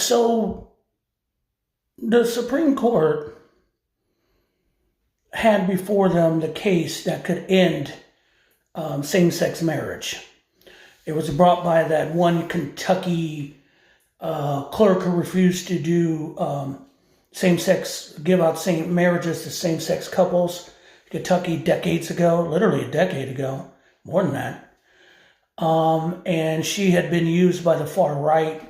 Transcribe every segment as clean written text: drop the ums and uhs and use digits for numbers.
So the Supreme Court had before them the case that could end same-sex marriage. It was brought by that one Kentucky clerk who refused to do give out same marriages to same-sex couples. Kentucky decades ago, literally a decade ago, more than that. And she had been used by the far right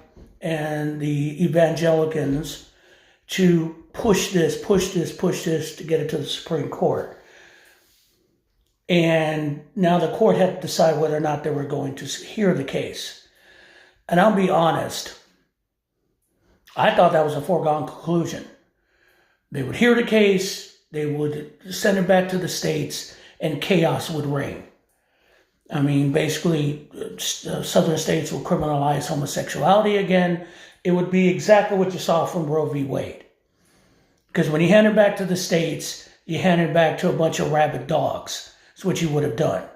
and the evangelicals to push this to get it to the Supreme Court. And now the court had to decide whether or not they were going to hear the case. And I'll be honest, I thought that was a foregone conclusion. They would hear the case, they would send it back to the states, and chaos would reign. I mean, basically, southern states will criminalize homosexuality again. It would be exactly what you saw from Roe v. Wade. Because when you hand it back to the states, you hand it back to a bunch of rabid dogs. That's what you would have done.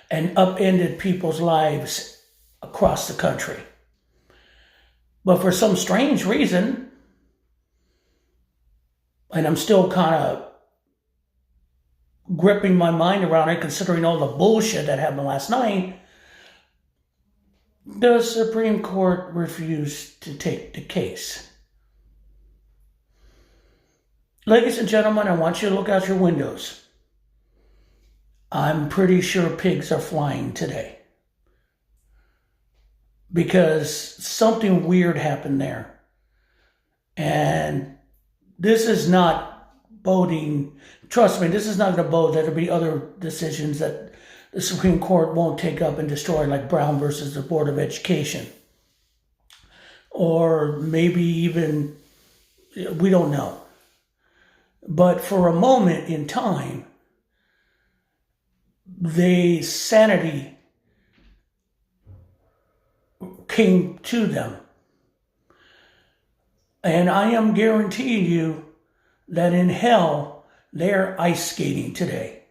And upended people's lives across the country. But for some strange reason, and I'm still kind of gripping my mind around it, considering all the bullshit that happened last night, the Supreme Court refused to take the case. Ladies and gentlemen, I want you to look out your windows. I'm pretty sure pigs are flying today. Because something weird happened there. And this is not boding, trust me, this is not going to bode that there'll be other decisions that the Supreme Court won't take up and destroy, like Brown versus the Board of Education. Or maybe even, we don't know. But for a moment in time, the sanity came to them. And I am guaranteeing you that in hell, they're ice skating today.